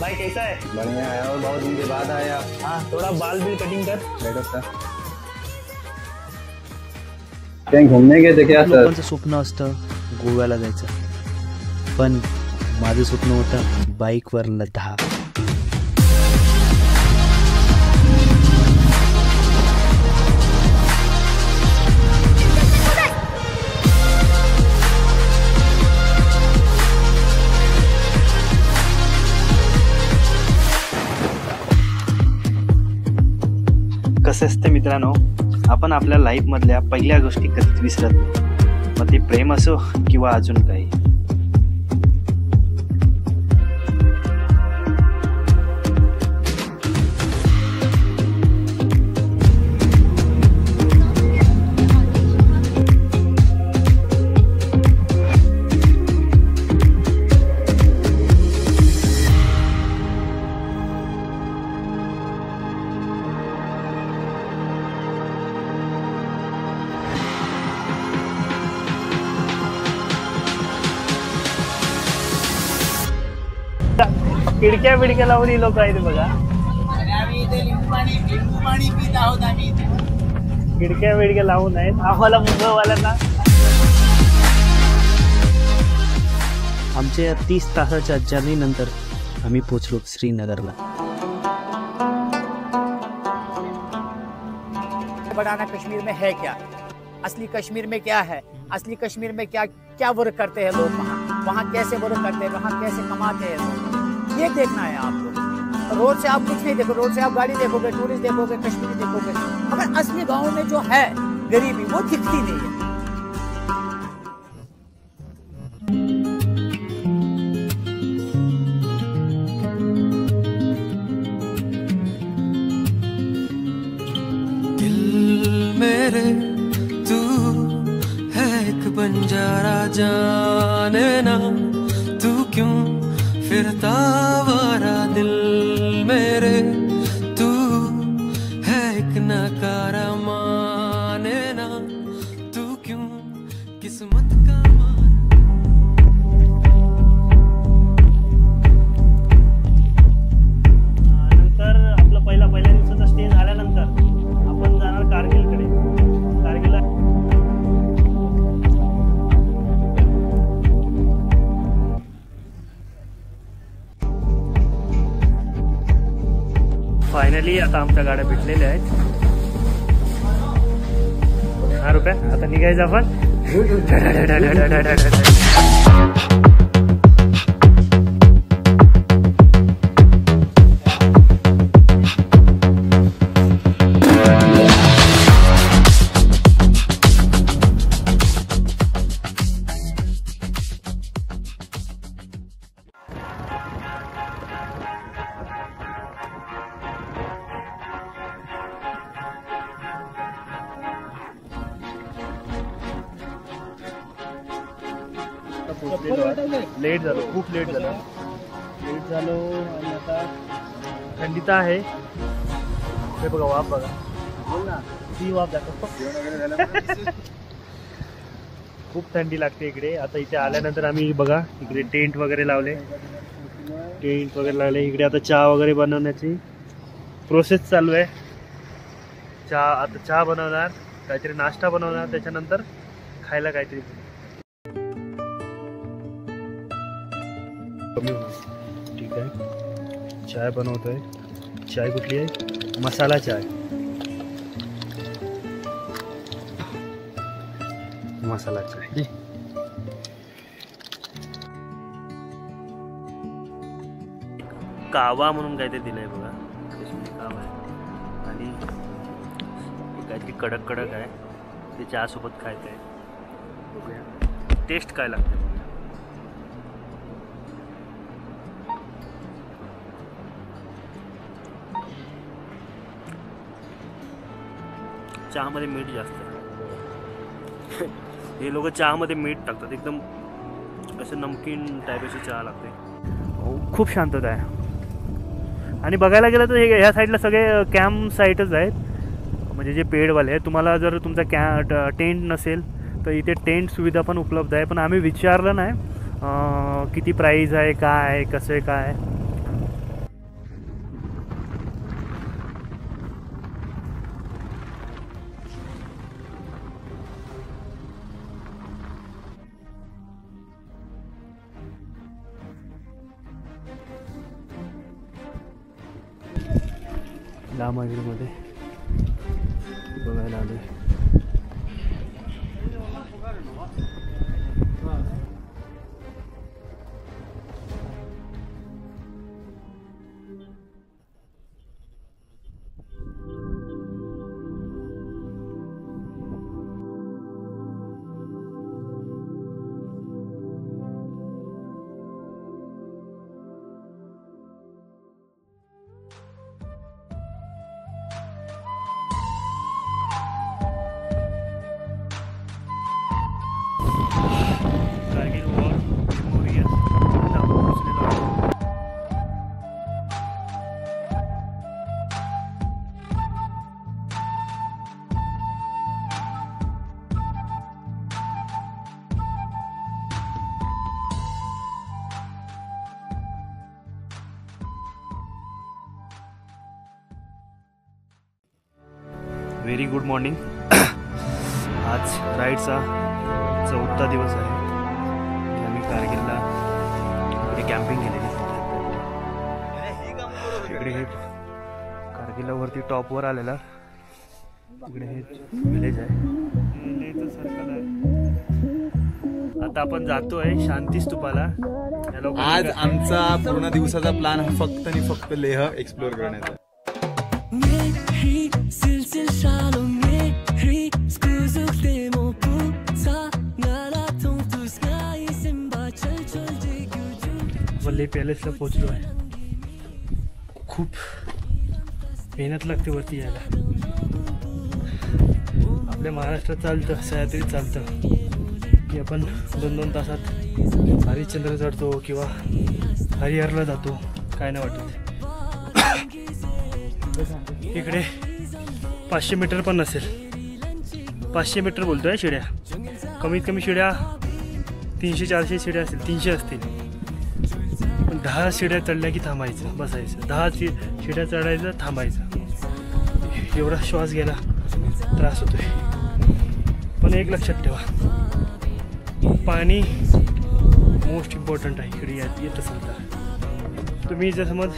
भाई कैसा है? बढ़िया है। और बहुत दिन के बाद आया। हाँ, थोड़ा बाल भी कटिंग कर। बैठो सर। कहीं घूमने गए थे क्या सर? लोकांचं स्वप्न असतं गोव्याला जायचं, पण माझं स्वप्न होतं बाईकवर लडाख. कसं असतं मित्रांनो, आपण आपल्या लाईफमधल्या पहिल्या गोष्टी कधीच विसरत नाही, मग ते प्रेम असो किंवा अजून काही. खिडक्या बिडक्या लावून ही लोक आहेत बघा. खिडक्या बिडक्या लावून आहेत आम्हाला मुंबईवाल्यांना. आमच्या 30 तासाच्या जर्नीनंतर आम्ही पोहोचलो श्रीनगरला. बढ़ाना कश्मीर में है क्या, असली कश्मीर में क्या है, असली कश्मीर में क्या क्या वर्क करते हैं लोग, वहाँ कैसे वर्क करते हैं, वहाँ कैसे कमाते हैं लोग, ये देखना है आपको. रोड से आप कुछ नहीं देखो, रोड से आप गाड़ी देखोगे, टूरिस्ट देखोगे, कश्मीरी देखोगे, मगर असली गांव में जो है गरीबी वो दिखती नहीं है. दिल मेरे तू है एक बंजारा, जाने ना तू क्यों फिरता वारा. दिल मेरे तू है एक नकारा, माने ना तू क्यों किस्मत का मान. नंतर आपलं पहिल्या दिवसाचा स्टे झाल्यानंतर आपण जाणार कारगिलकडे. कारगिलला फायनली आता आमच्या गाड्या भेटलेल्या आहेत. 10 रुपये. आता निघायचं आपण. लेट झालो, खूप लेट झालो आणि आता थंडीत आहे. हे बघा वाफ बघा, ती वाफ दाखव. खूप थंडी लागते इकडे. आता इथे आल्यानंतर आम्ही बघा इकडे टेंट वगैरे लावले. इकडे आता चहा वगैरे बनवण्याची प्रोसेस चालू आहे. आता चहा बनवणार, काहीतरी नाश्ता बनवणार, त्याच्यानंतर खायला काहीतरी. ठीक आहे, चाय बनवतोय. चाय कुठली आहे? मसाला चाय. मसाला चाय. कावा म्हणून काहीतरी दिलंय बघा, काश्मीरी कावा आहे आणि काहीतरी कडक कडक आहे. ते चहासोबत खायचं आहे. बघूया टेस्ट काय लागते. चहामध्ये मीठ जास्त आहे. हे लोक चहामध्ये मीठ टाकतात. एकदम असं नमकीन टाईप अशी चहा लागते. खूप शांतता आहे. आणि बघायला गेलं तर हे ह्या साईडला सगळे कॅम्प साईटच आहेत, म्हणजे जे पेडवाले आहेत. तुम्हाला जर तुमचा टेंट नसेल तर इथे टेंट सुविधा पण उपलब्ध आहे, पण आम्ही विचारलं नाही किती प्राईज आहे, काय आहे, कसं आहे, काय आहे. लामागिरीमध्ये बघायला आले. कारगिल वॉर मेमोरियल आता आपण पोहोचलेलो आहोत. Very good morning. आज राईडचा 4था दिवस आहे. आम्ही कारगिलला इकडे कॅम्पिंग केलेली. इकडे हे कारगिलला वरती टॉपवर आलेला इकडे हे विलेज आहे, लेहचं सर्कल आहे. आता आपण जातोय शांती स्तूपाला. आज आमचा पूर्ण दिवसाचा प्लॅन हा फक्त आणि फक्त लेह एक्सप्लोर करण्याचा. वल्ले पॅलेसला पोहोचलो आहे. खूप मेहनत लागते वरती यायला. आपल्या महाराष्ट्रात चालतं, सह्याद्रीत चालतं की आपण 2-2 तासात हरिश्चंद्र चढतो किंवा हरिहरला जातो, काय नाही वाटत. इकडे 500 मीटर पण नसेल, 500 मीटर बोलतोय शिड्या. कमीत कमी शिड्या 300-400 शिड्या असतील, 300 असतील. 10 शिड्या चढल्या की थांबायचं, बसायचं. 10 शिड्या चढायचं, थांबायचं. एवढा श्वास घ्यायला त्रास होतोय. पण एक लक्षात ठेवा, पाणी मोस्ट इम्पॉर्टंट आहे. इकडे येत असेल तर तुम्ही जर समज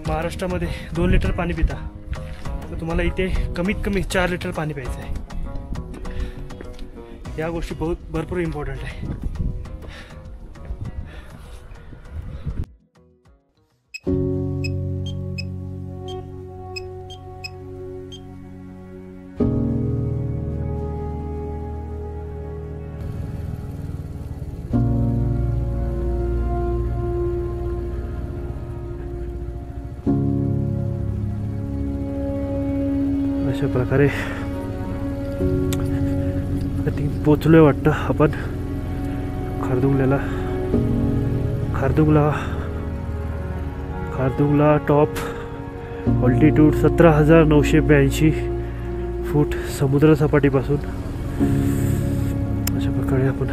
महाराष्ट्रामध्ये 2 लिटर पाणी पिता तर तुम्हाला इथे कमीत कमी 4 लिटर पाणी प्यायचं आहे. या गोष्टी भरपूर इम्पॉर्टंट आहे. अशा प्रकारे पोचलोय वाटतं आपण खारदुंगला टॉप ऑल्टिट्यूड 17,982 फूट समुद्र सपाटीपासून. अशा प्रकारे आपण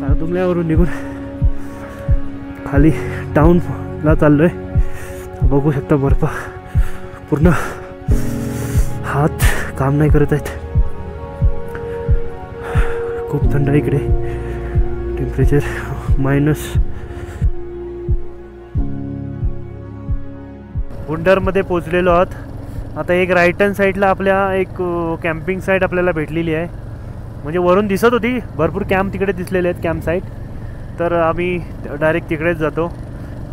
खारदुंगल्यावरून निघून खाली टाउनला चाललोय. बघू शकता बर्फ पूर्ण, हात काम नाही करत आहेत. खूप थंड आहे इकडे, टेम्परेचर -. गुंडरमध्ये पोचलेलो आहोत. आता एक राईट हँड साईडला आपल्या एक कॅम्पिंग साईट आपल्याला भेटलेली आहे. म्हणजे वरून दिसत होती, भरपूर कॅम्प तिकडे दिसलेले आहेत, कॅम्प साईट. तर आम्ही डायरेक्ट तिकडेच जातो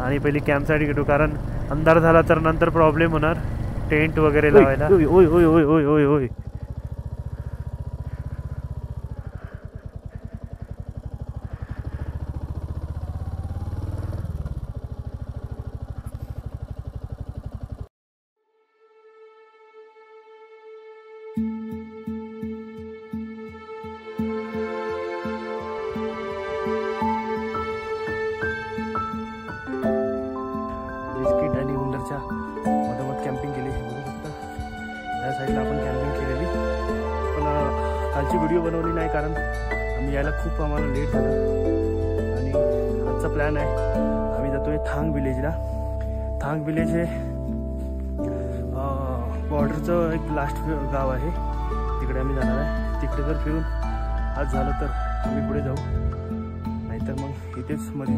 आणि पहिली कॅम्प साईट घेतो, कारण अंधार झाला तर नंतर प्रॉब्लेम होणार टेंट वगैरे लावायला. ओय ओय ओय ओय ओय ओय ओय साईडला आपण कॅम्पिंग केलेली, पण कालची व्हिडिओ बनवली नाही कारण आम्ही यायला खूप आम्हाला लेट झालं. आणि आजचा प्लॅन आहे, आम्ही जातोय थांग विलेजला. थांग विलेज हे बॉर्डरचं एक लास्ट गाव आहे, तिकडे आम्ही जाणार आहे. तिकडे जर फिरून आज झालं तर आम्ही पुढे जाऊ, नाहीतर मग इथेच मध्ये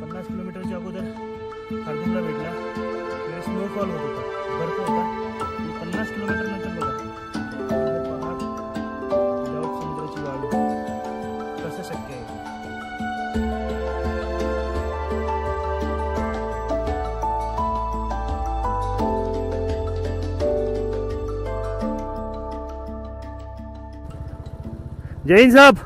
50 किलोमीटरच्या अगोदर खारदूमला भेटला. तिकडे स्नोफॉल होत होता, बर्फ होता. 50 किलोमीटर नंतर बघा पहाड, समुद्राची वाळू, कसं शक्य आहे? जय हिंद साहब.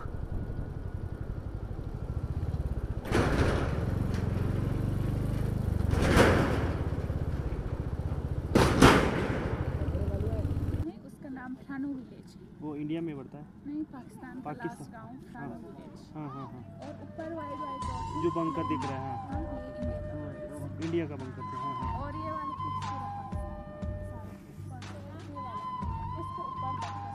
उसका नाम फ्रानो विलेज। वो इंडिया में पड़ता है? नहीं, पाकिस्तान का पाकिस्तान। लास्ट गांव फ्रानो विलेज। हाँ हाँ हाँ, और ऊपर वाइट वाइट जो बंकर दिख रहा है. हाँ, हाँ, ये इंडिया इंडिया का का बंकर से. हाँ हाँ. और ये वाला फिक्स पूरा पाकिस्तान का। ये वाला इसके ऊपर पाकिस्तान।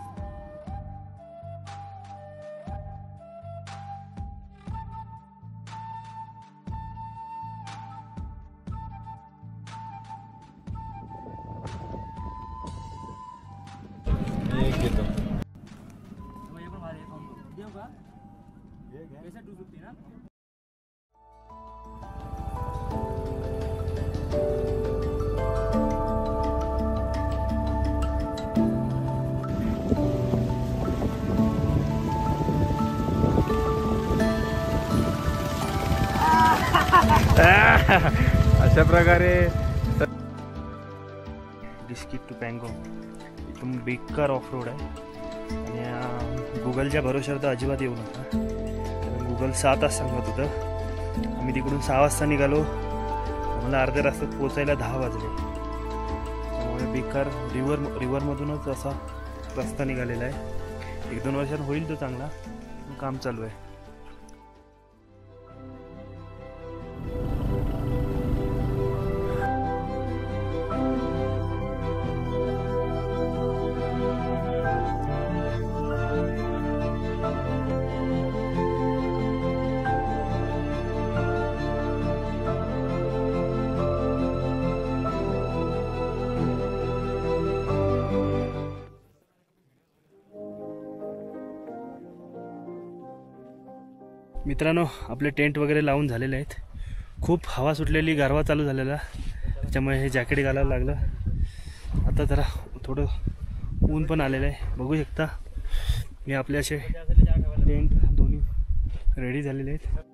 अशा प्रकारे डिस्किट टू पँगॉन्ग एकदम बेकार ऑफ रोड आहे. आणि गुगलच्या भरोश्यावर तर अजिबात येऊ नका, कारण गुगल 7 तास सांगत होतं. आम्ही तिकडून 6 वाजता निघालो, आम्हाला अर्ध्या रस्त्यात पोचायला 10 वाजले. त्यामुळे बेकार रिव्हरमधूनच असा रस्ता निघालेला आहे. 1-2 वर्षात होईल तो चांगला, काम चालू आहे. मित्रांनो, आपले टेंट वगैरे लावून झालेले आहेत. खूप हवा सुटलेली, गारवा चालू झालेला, त्याच्यामुळे हे जॅकेट घालायला लागलं. आता जरा थोडं ऊन पण आलेलं आहे, बघू शकता. हे आपले असे टेंट दोन्ही रेडी झालेले आहेत.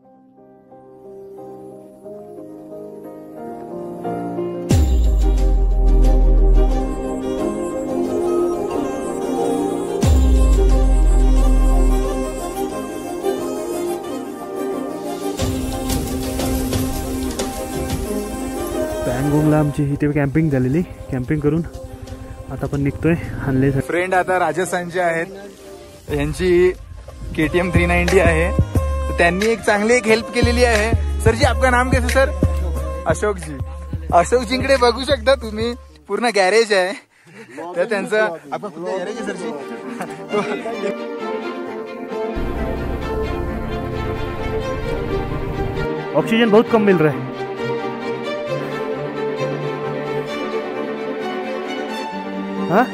पँगॉन्गला आमची इथे कॅम्पिंग झालेली, कॅम्पिंग करून आता आपण निघतोय हानलेसाठी. फ्रेंड आता राजस्थानचे आहेत, यांची KTM 390 आहे. तर त्यांनी एक चांगली एक हेल्प केलेली आहे. सर जी, आपका नाम कैसे सर? अशोक जी. अशोक जींकडे बघू शकता तुम्ही, पूर्ण गॅरेज आहे. तर त्यांचं आपका खुद का गॅरेज है सर जी? ऑक्सीजन बहुत कम मिल रहा है. हाँ,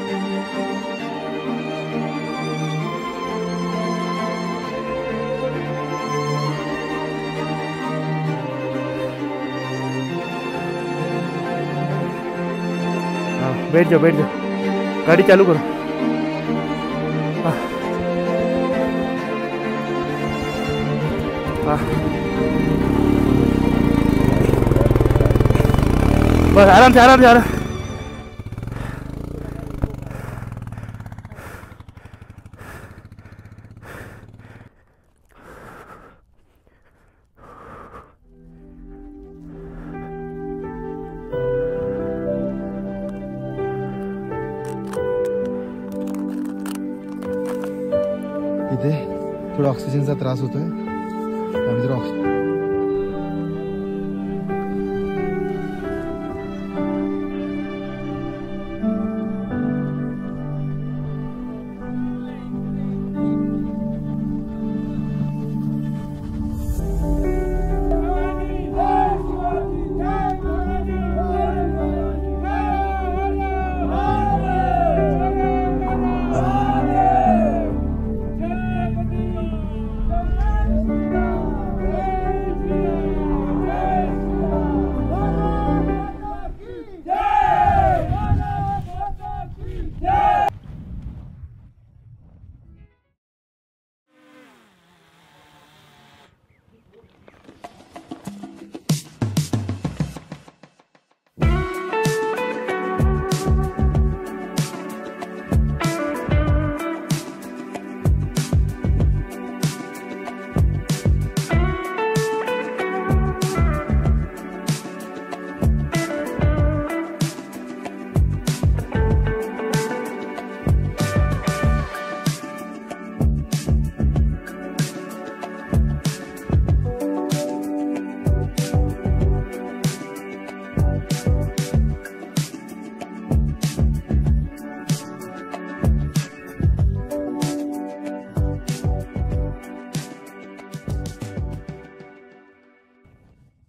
बैठ जाओ, गाड़ी चालू करो. हाँ, हाँ, बस आराम से आराम. इथे थोडा ऑक्सिजनचा त्रास होतोय,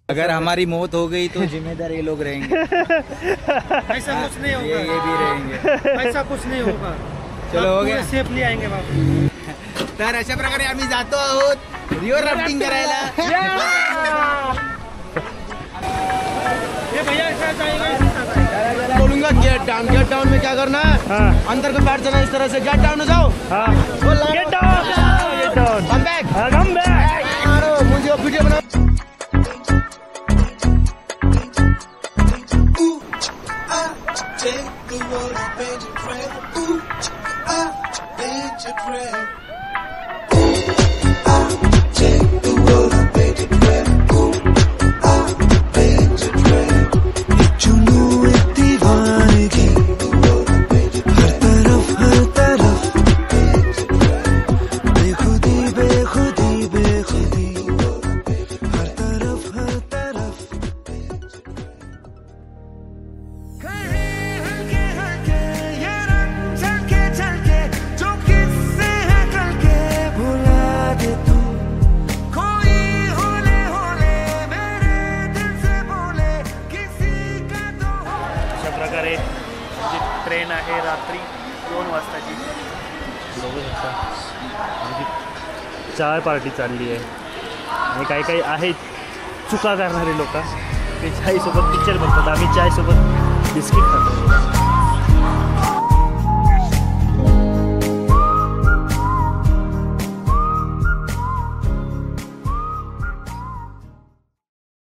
अगर हमारी मौत हो गई तो जिम्मेदार ये लोग रहेंगे। ऐसा कुछ नहीं होगा, ये भी रहेंगे। ऐसा कुछ नाही होगा। चलो हो गया, सेफली आएंगे बाबा। तर अशा प्रकारे आम्ही जातो आहोत रिव्हर राफ्टिंग करायला। ये भैया ऐसा जाएगा, बोलूंगा गेट डाउन में क्या करना है, अंदर को बैठ जाना इस तरह से, गेट डाउन हो जाओ। Get down come back, come back. मुझे वीडियो बनाओ। ट्रेन आहे रात्री 2 वाजताची, बघू शकता. आमची चाय पार्टी चालली आहे आणि काही काही आहेत चुका करणारे लोक, ते चायसोबत पिक्चर बघतात, आम्ही चायसोबत बिस्किट खातो.